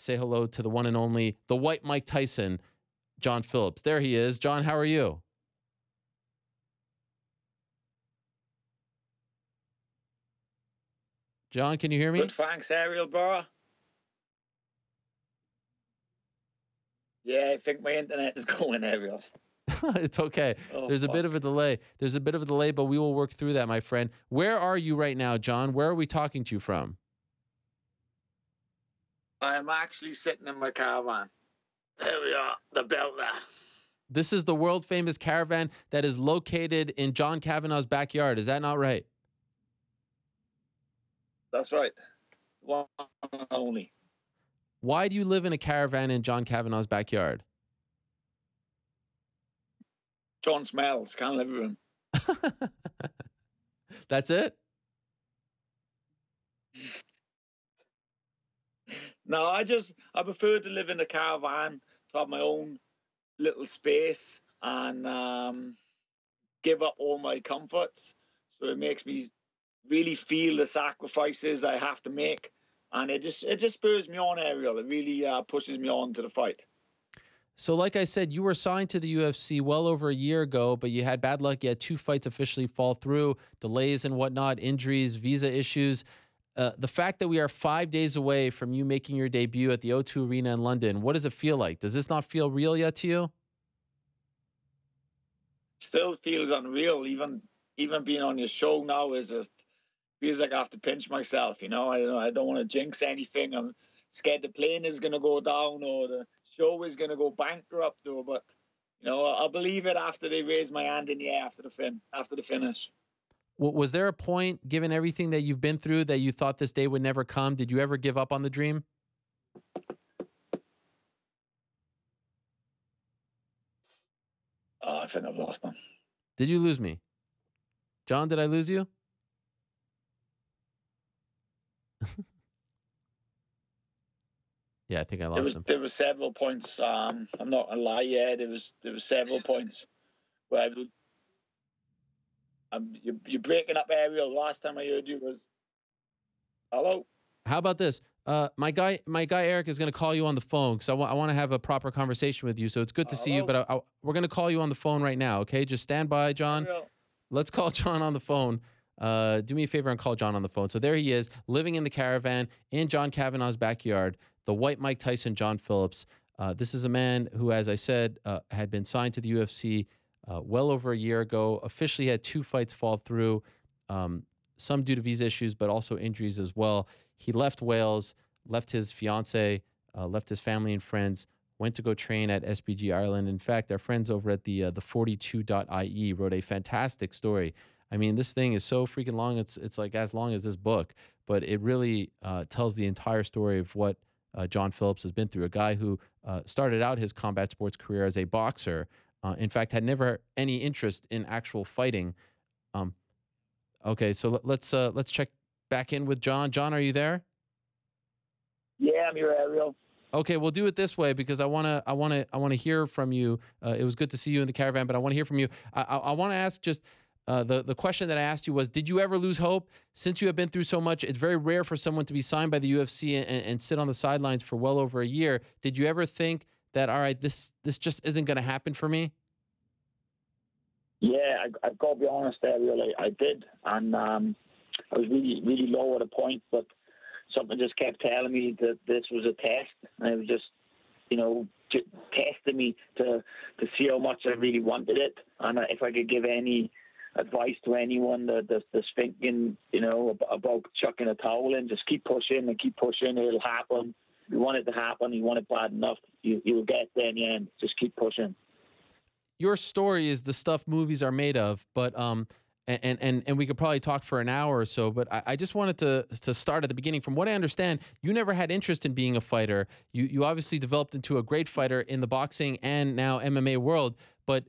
say hello to the one and only, the white Mike Tyson, John Phillips. There he is. John, how are you? John, can you hear me? Good, thanks, Ariel, bro. Yeah, I think my internet is going, Ariel. It's okay. There's a bit of a delay. There's a bit of a delay, but we will work through that, my friend. Where are you right now, John? Where are we talking to you from? I'm actually sitting in my caravan. There we are, the belt there. This is the world famous Caravan that is located in John Kavanaugh's backyard. Is that not right? That's right. One and only. Why do you live in a caravan in John Kavanaugh's backyard? John smells. Can't live with him. That's it? No, I prefer to live in a caravan, to have my own little space and give up all my comforts. So it makes me really feel the sacrifices I have to make. And it just spurs me on, Ariel. It really pushes me on to the fight. So like I said, you were signed to the UFC well over a year ago, but you had bad luck. You had 2 fights officially fall through, delays and whatnot, injuries, visa issues. The fact that we are 5 days away from you making your debut at the O2 Arena in London, what does it feel like? Does this not feel real yet to you? Still feels unreal. Even being on your show now is just feels like I have to pinch myself. You know, I don't want to jinx anything. I'm scared the plane is going to go down or the show is going to go bankrupt. But you know, I'll believe it after they raise my hand in the air after the finish. Was there a point, given everything that you've been through, that you thought this day would never come? Did you ever give up on the dream? I think I've lost them. Did you lose me? John, did I lose you? Yeah, I think I lost him. There were several points. I'm not gonna lie. Yeah, there was several points where you're breaking up, Ariel. Last time I heard you was hello. How about this? My guy Eric is going to call you on the phone because I want to have a proper conversation with you. So it's good to see you, but we're going to call you on the phone right now. Okay, just stand by, John. Ariel. Let's call John on the phone. Do me a favor and call John on the phone. So there he is, living in the caravan in John Kavanaugh's backyard. The white Mike Tyson, John Phillips. This is a man who, as I said, had been signed to the UFC well over a year ago. Officially had 2 fights fall through, some due to visa issues, but also injuries as well. He left Wales, left his fiance, left his family and friends, went to go train at SBG Ireland. In fact, our friends over at the 42.ie wrote a fantastic story. I mean, this thing is so freaking long. It's like as long as this book, but it really tells the entire story of what John Phillips has been through. A guy who started out his combat sports career as a boxer. In fact, had never any interest in actual fighting. Okay, so let's check back in with John. John, are you there? Yeah, I'm here, Ariel. Okay, we'll do it this way because I wanna hear from you. It was good to see you in the caravan, but I want to hear from you. I want to ask just the question that I asked you was: did you ever lose hope? Since you have been through so much, it's very rare for someone to be signed by the UFC and sit on the sidelines for well over a year. Did you ever think that, all right, this just isn't going to happen for me? Yeah, I've got to be honest there, really. I did. And I was really, really low at a point, but something just kept telling me that this was a test. And it was just, you know, testing me to see how much I really wanted it. And if I could give any advice to anyone that's thinking, you know, about chucking a towel in, just keep pushing and keep pushing. It'll happen. You want it to happen. You want it bad enough. You'll get there in the end. Just keep pushing. Your story is the stuff movies are made of, but and we could probably talk for an hour or so, but I just wanted to start at the beginning. From what I understand, you never had interest in being a fighter. You obviously developed into a great fighter in the boxing and now MMA world, but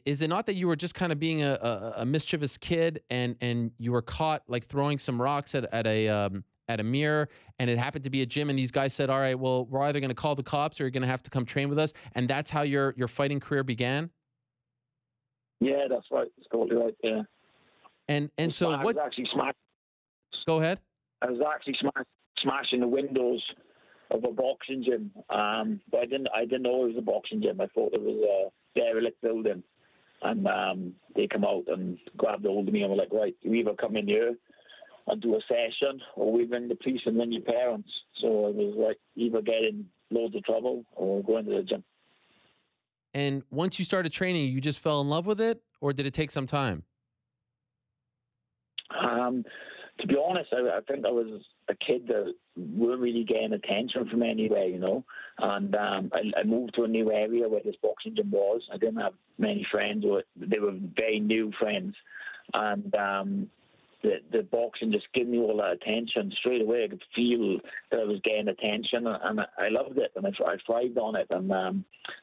is it not that you were just kind of being a mischievous kid and you were caught like throwing some rocks at a mirror, and it happened to be a gym, and these guys said, all right, well, we're either going to call the cops or you're going to have to come train with us, and that's how your fighting career began? Yeah, that's right. It's totally right. Yeah. And so what? I was actually Go ahead. I was actually smashing the windows of a boxing gym. But I didn't know it was a boxing gym. I thought it was a derelict building. And they come out and grabbed hold of me and were like, right, you either come in here and do a session, or we ring the police and ring your parents. So it was like either get in loads of trouble or go into the gym. And once you started training, you just fell in love with it, or did it take some time? To be honest, I think I was a kid that weren't really getting attention from anywhere, you know. And I moved to a new area where this boxing gym was. I didn't have many friends, or they were very new friends. And the boxing just gave me all that attention straight away. I could feel that I was getting attention, and I loved it, and I thrived on it. And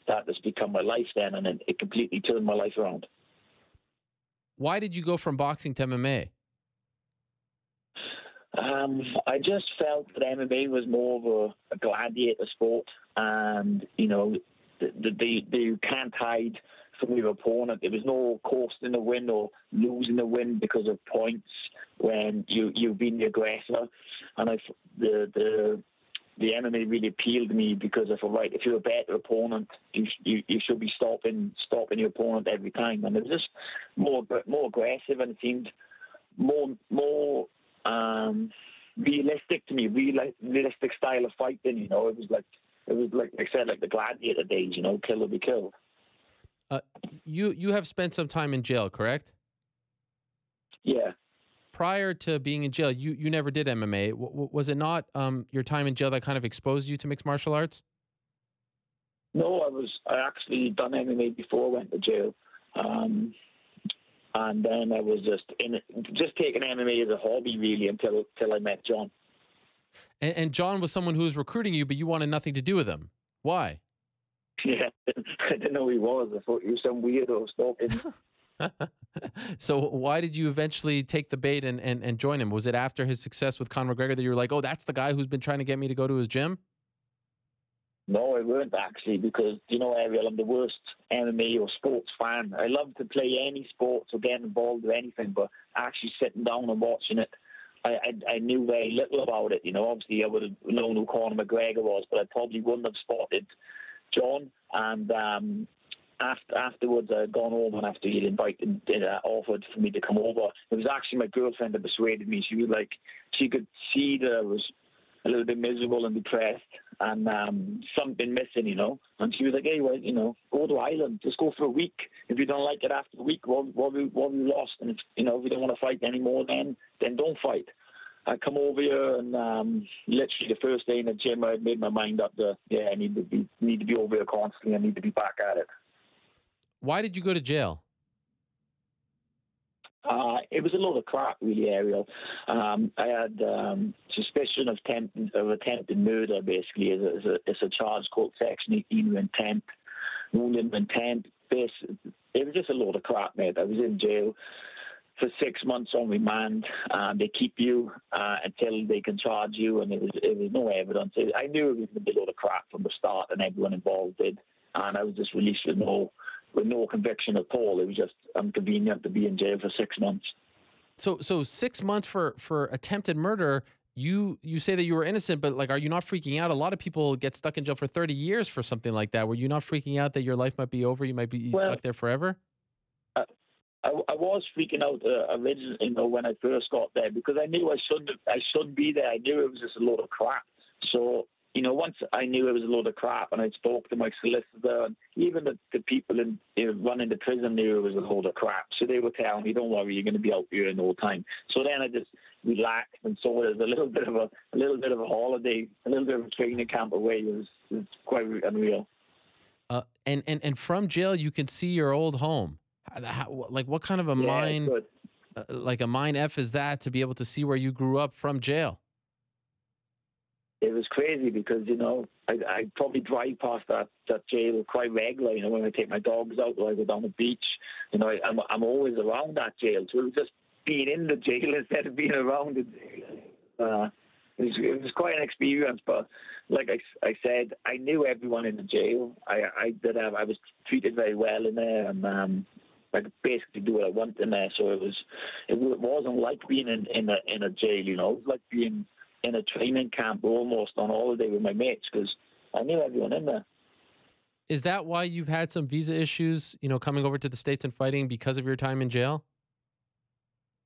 that has become my life then, and it completely turned my life around. Why did you go from boxing to MMA? I just felt that MMA was more of a gladiator sport, and you know, you can't hide from your opponent. There was no coasting the win or losing the win because of points when you've been the aggressor. And the MMA really appealed to me because I thought, right, if you're a better opponent, you should be stopping your opponent every time. And it was just more aggressive, and it seemed more realistic to me, realistic style of fighting. You know, it was like I said, like the gladiator days. You know, kill or be killed. You have spent some time in jail, correct? Yeah. Prior to being in jail, you never did MMA. Was it not your time in jail that kind of exposed you to mixed martial arts? No, I actually done MMA before I went to jail. And then I was just taking MMA as a hobby, really, until I met John. And John was someone who was recruiting you, but you wanted nothing to do with him. Why? Yeah, I didn't know who he was. I thought he was some weirdo stalking. So why did you eventually take the bait and join him? Was it after his success with Conor McGregor that you were like, oh, that's the guy who's been trying to get me to go to his gym? No, I weren't actually, because, you know, Ariel, I'm the worst MMA or sports fan. I love to play any sports or get involved with anything, but actually sitting down and watching it, I knew very little about it. You know, obviously I would have known who Conor McGregor was, but I probably wouldn't have spotted John. And afterwards, I'd gone home, and after he'd offered for me to come over, it was actually my girlfriend that persuaded me. She was like, she could see that I was a little bit miserable and depressed, and something missing, you know. And she was like, hey, well, you know, go to Ireland, just go for a week. If you don't like it after a week, what have you lost? And if, you know, if you don't want to fight anymore, then don't fight. I come over here, and literally the first day in the gym, I made my mind up that, yeah, I need to be over here constantly. I need to be back at it. Why did you go to jail? It was a load of crap, really, Ariel. I had suspicion of attempted murder, basically. It's a charge called Section 18 of intent, wounding of intent. It was just a load of crap, mate. I was in jail for 6 months on remand. They keep you until they can charge you, and it was no evidence. I knew it was going to be a load of crap from the start, and everyone involved did. And I was just released with no conviction at all. It was just inconvenient to be in jail for 6 months. So 6 months for attempted murder. You say that you were innocent, but like, are you not freaking out? A lot of people get stuck in jail for 30 years for something like that. Were you not freaking out that your life might be over? You might be stuck there forever? I was freaking out originally, you know, when I first got there, because I knew I shouldn't be there. I knew it was just a load of crap. So, you know, once I knew it was a load of crap, and I spoke to my solicitor, and even the people running the prison knew it was a load of crap. So they were telling me, don't worry, you're going to be out here in no time. So then I just relaxed and saw it as a little bit of a holiday, a little bit of a training camp away. It was quite unreal. And from jail, you can see your old home. Like, what kind of a mind, like a mind F is that, to be able to see where you grew up from jail? It was crazy because, you know, I probably drive past that jail quite regular. You know, when I take my dogs out or I go down the beach, you know, I'm always around that jail. So it was just being in the jail instead of being around the jail. It was quite an experience, but like I said, I knew everyone in the jail. I was treated very well in there, and I could basically do what I want in there. So it wasn't like being in a jail, you know. It was like being in a training camp almost on holiday with my mates because I knew everyone in there. Is that why you've had some visa issues, coming over to the States and fighting because of your time in jail?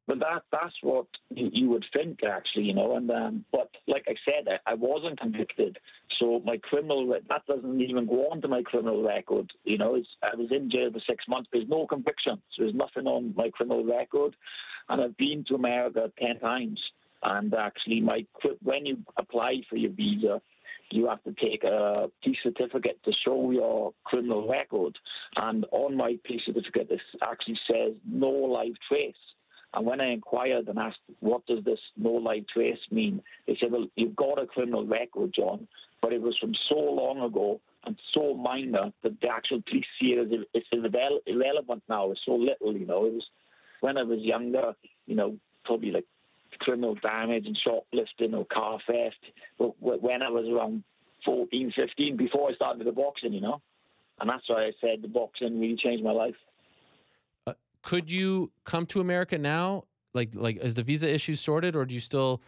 But that's what you would think, actually, And but like I said, I wasn't convicted, so my that doesn't even go on to my criminal record. I was in jail for 6 months. There's no conviction, so there's nothing on my criminal record, and I've been to America 10 times. And actually, when you apply for your visa, you have to take a police certificate to show your criminal record, and on my police certificate, it actually says no live trace. And when I inquired and asked, what does this no live trace mean? They said, well, you've got a criminal record, John, but it was from so long ago and so minor that the actual police see it as it's irrelevant now. It's so little, It was when I was younger, probably like criminal damage and shoplifting or car theft. But when I was around 14, 15, before I started the boxing, And that's why I said the boxing really changed my life. Could you come to America now? Like, is the visa issue sorted, or do you still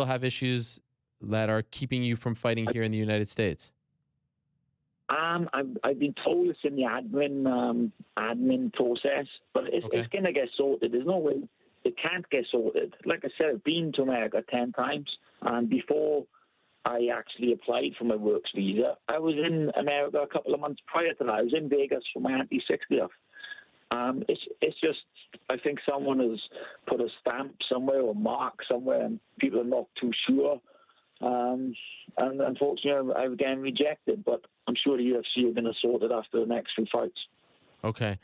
have issues that are keeping you from fighting here in the United States? I've been told it's in the admin process, but it's gonna get sorted. There's no way it can't get sorted. Like I said, I've been to America 10 times, and before I actually applied for my works visa, I was in America a couple of months prior to that. I was in Vegas for my auntie 60th. It's just, I think someone has put a stamp somewhere or mark somewhere, and people are not too sure. And unfortunately, I've again rejected. But I'm sure the UFC are going to sort it after the next few fights. Okay.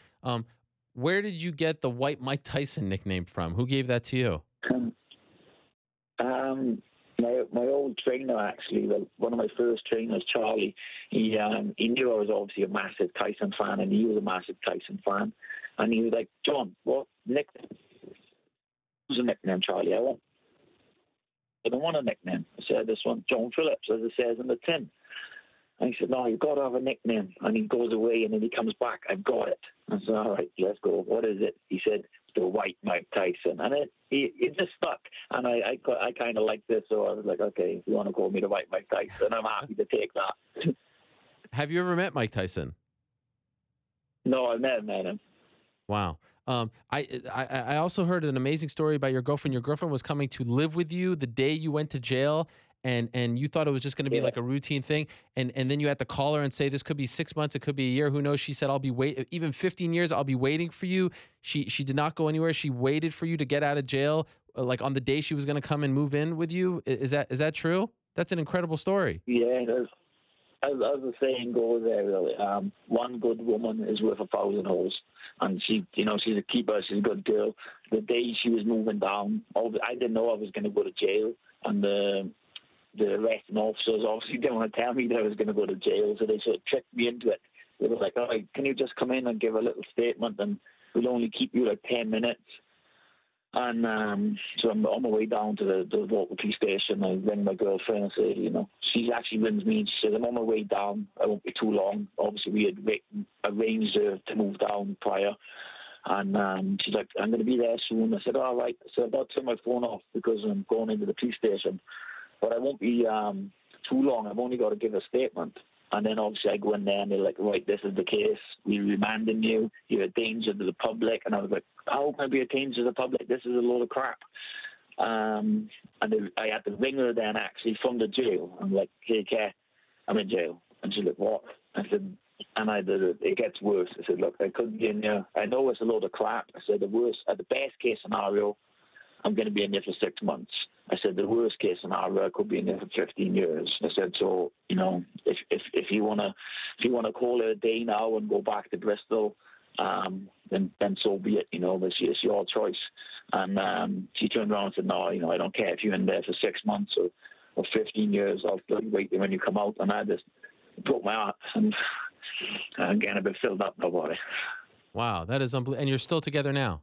Where did you get the White Mike Tyson nickname from? Who gave that to you? My old trainer, actually, one of my first trainers, Charlie, he knew I was obviously a massive Tyson fan, and he was a massive Tyson fan. And he was like, John, what nickname? Who's a nickname, Charlie? I don't want a nickname. I said, this one, John Phillips, as it says in the tin. And he said, no, you've got to have a nickname. And he goes away, and then he comes back, I've got it. I said, all right, let's go. What is it? He said, the White Mike Tyson. And it just stuck. And I kind of liked this, so I was like, okay, if you want to call me the White Mike Tyson, I'm happy to take that. Have you ever met Mike Tyson? No, I've never met him. Wow. I also heard an amazing story about your girlfriend. Your girlfriend was coming to live with you the day you went to jail, and you thought it was just going to be like a routine thing, and then you had to call her and say, this could be 6 months, it could be a year, who knows? She said, I'll be even 15 years, I'll be waiting for you. She did not go anywhere. She waited for you to get out of jail, like on the day she was going to come and move in with you. Is that true? That's an incredible story. Yeah, as the saying goes, Ariel, one good woman is worth 1,000 hoes. And she's a keeper. She's a good girl. The day she was moving down, I didn't know I was going to go to jail, and the arresting officers obviously didn't want to tell me that I was going to go to jail, so they sort of tricked me into it. They were like, all right, can you just come in and give a little statement, and we'll only keep you like 10 minutes. And so I'm on my way down to the local police station. I ring my girlfriend and say, she actually rings me and she says, I'm on my way down. I won't be too long. Obviously, we had arranged to move down prior. And she's like, I'm going to be there soon. I said, all right. So I've got to turn my phone off because I'm going into the police station. But I won't be too long. I've only got to give a statement. And then obviously I go in there and they're like, right, this is the case. We're remanding you. You're a danger to the public. And I was like, how can I be a danger to the public? This is a load of crap. And I had to ring her then actually from the jail. I'm like, hey, Kat, I'm in jail. And she's like, what? I said, it gets worse. I said, look, I couldn't be in there. I know it's a load of crap. I said, at the best case scenario, I'm going to be in there for 6 months. I said, the worst case scenario, I could be in there for 15 years. I said, so, if you want to call it a day now and go back to Bristol, then so be it, it's your choice. And she turned around and said, no, I don't care if you're in there for 6 months or 15 years, I'll still wait when you come out. And I just broke my heart. And again, I've been filled up about it. Wow, that is unbelievable. And you're still together now?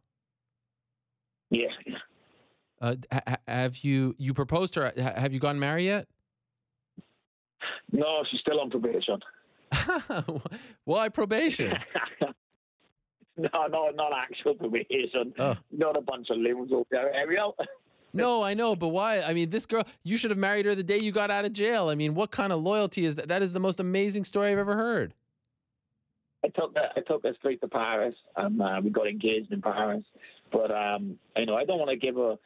Yeah. Have you proposed to her? Have you gotten married yet? No, she's still on probation. Why probation? No, not actual probation. Oh. Not a bunch of loons over there, Ariel. No, I know, but why? I mean, this girl, you should have married her the day you got out of jail. I mean, what kind of loyalty is that? That is the most amazing story I've ever heard. I took her straight to Paris, and we got engaged in Paris. But I don't want to give a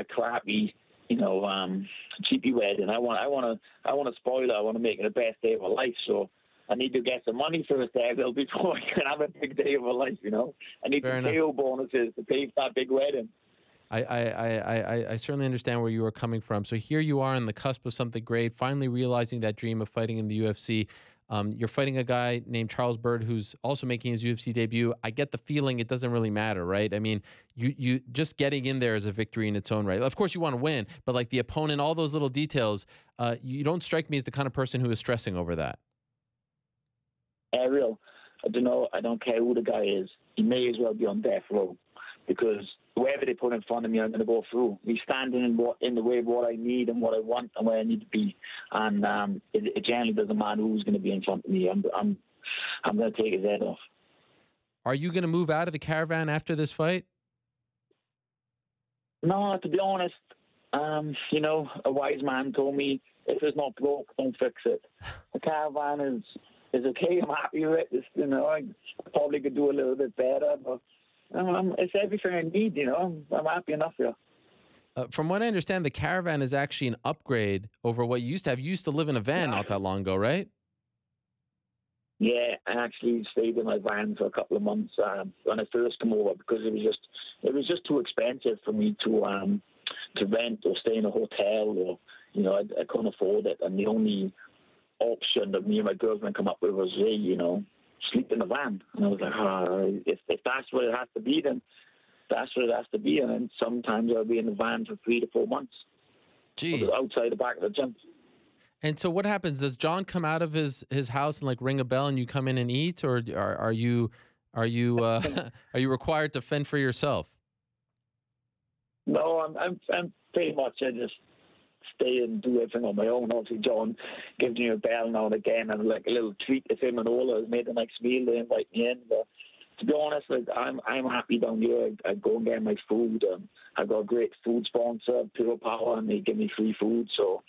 crappy, cheapy wedding. I want to spoil her. I want to make it the best day of her life. So I need to get some money first, Ariel, before I can have a big day of her life. I need Fair the enough. KO bonuses to pay for that big wedding. I certainly understand where you are coming from. So here you are on the cusp of something great, finally realizing that dream of fighting in the UFC. You're fighting a guy named Charles Byrd who's also making his UFC debut. I get the feeling it doesn't really matter, right? I mean, you just getting in there is a victory in its own right. Of course, you want to win, but like the opponent, all those little details, you don't strike me as the kind of person who is stressing over that. Ariel, I don't know. I don't care who the guy is. He may as well be on death row, because wherever they put in front of me, I'm going to go through. He's standing in the way of what I need and what I want and where I need to be. And it generally doesn't matter who's going to be in front of me. I'm going to take his head off. Are you going to move out of the Caravan after this fight? No, to be honest, a wise man told me, if it's not broke, don't fix it. The Caravan is okay. I'm happy with it. I probably could do a little bit better, but it's everything I need. I'm happy enough here. From what I understand, the Caravan is actually an upgrade over what you used to have. You used to live in a van not that long ago, right? Yeah, I actually stayed in my van for a couple of months when I first came over, because it was just too expensive for me to rent or stay in a hotel, or I couldn't afford it, and the only option that me and my girlfriend come up with was, sleep in the van. And I was like, if that's what it has to be, then that's what it has to be. And then sometimes I'll be in the van for 3 to 4 months. Jeez. Outside the back of the gym. And so what happens? Does John come out of his house and like ring a bell and you come in and eat, or are you are you required to fend for yourself? No, I'm pretty much, I just stay and do everything on my own. Obviously, John gives me a bell now and again, and like a little treat if him and Ola has made a nice meal, they invite me in. But to be honest, like, I'm happy down here. I go and get my food. I got a great food sponsor, Pure Power, and they give me free food. So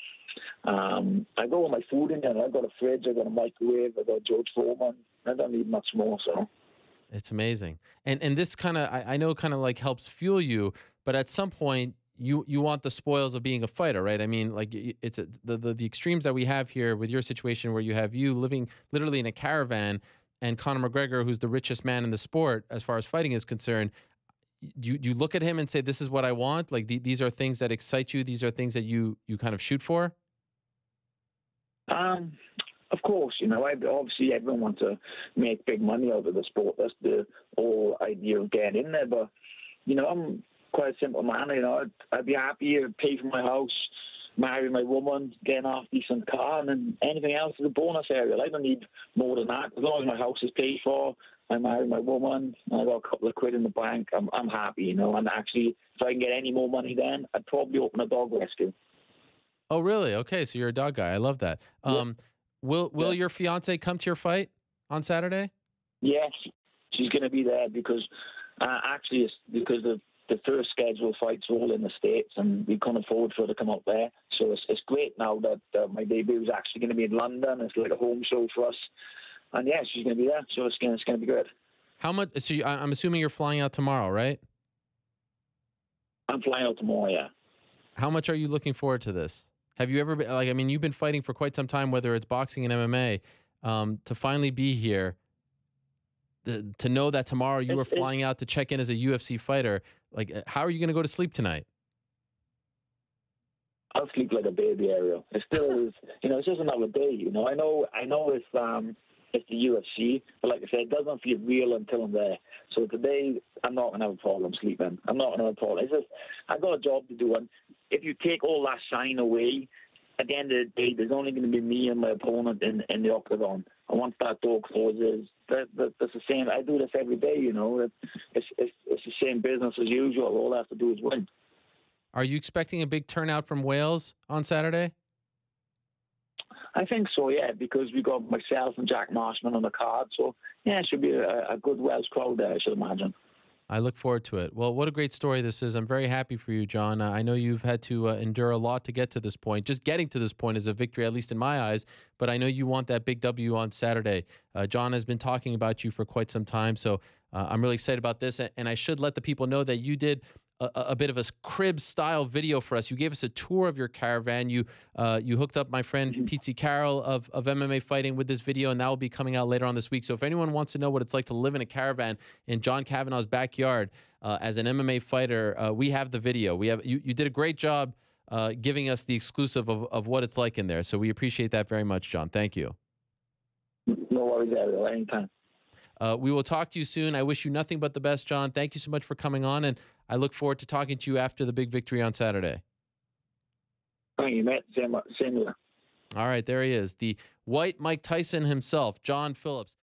I go with my food in there. I got a fridge, I got a microwave, I got George Foreman. I don't need much more. So It's amazing. And this kind of I know kind of like helps fuel you, but at some point you want the spoils of being a fighter, right? I mean, like it's the extremes that we have here with your situation, where you have you living literally in a caravan and Conor McGregor, who's the richest man in the sport as far as fighting is concerned. Do you look at him and say, this is what I want? Like these are things that excite you. These are things that you kind of shoot for. Of course, obviously everyone wants to make big money out of the sport. That's the whole idea of getting in there. But, I'm quite a simple man. I'd be happy to pay for my house, marry my woman, get a half-decent car, and then anything else is a bonus area. I don't need more than that. As long as my house is paid for, I marry my woman, I got a couple of quid in the bank, I'm happy, And actually, if I can get any more money then, I'd probably open a dog rescue. Oh, really? Okay, so you're a dog guy. I love that. Yeah. Will your fiance come to your fight on Saturday? Yes, she's going to be there because actually it's because the first scheduled fights are all in the States, and we couldn't afford for her to come up there. So it's great now that my debut is actually going to be in London. It's like a home show for us. And yeah, she's going to be there. So it's going to be good. How much? So I'm assuming you're flying out tomorrow, right? I'm flying out tomorrow, yeah. How much are you looking forward to this? Have you ever been, like, I mean, you've been fighting for quite some time, whether it's boxing and MMA, to finally be here, to know that tomorrow you are flying out to check in as a UFC fighter. Like, how are you going to go to sleep tonight? I'll sleep like a baby, Ariel. It still is, it's just another day, I know it's the UFC, but like I said, it doesn't feel real until I'm there. So today, I'm not going to have a problem sleeping. I'm not going to have a problem. It's just, I got a job to do, and if you take all that shine away, at the end of the day, there's only going to be me and my opponent in the octagon. And once that door closes, that's the same. I do this every day, It's the same business as usual. All I have to do is win. Are you expecting a big turnout from Wales on Saturday? I think so, yeah, because we got myself and Jack Marshman on the card. So, yeah, it should be a good Welsh crowd there, I should imagine. I look forward to it. Well, what a great story this is. I'm very happy for you, John. I know you've had to endure a lot to get to this point. Just getting to this point is a victory, at least in my eyes. But I know you want that big W on Saturday. John has been talking about you for quite some time. So I'm really excited about this. And I should let the people know that you did a bit of a crib style video for us. You gave us a tour of your caravan. You hooked up my friend Pete Carroll of MMA Fighting with this video, and that will be coming out later on this week. So if anyone wants to know what it's like to live in a caravan in John Kavanaugh's backyard as an MMA fighter, we have the video. You did a great job giving us the exclusive of what it's like in there. So we appreciate that very much, John. Thank you. No worries, Ariel. Anytime. We will talk to you soon. I wish you nothing but the best, John. Thank you so much for coming on, and I look forward to talking to you after the big victory on Saturday. Thank you, Matt. Same here. All right, there he is, the white Mike Tyson himself, John Phillips.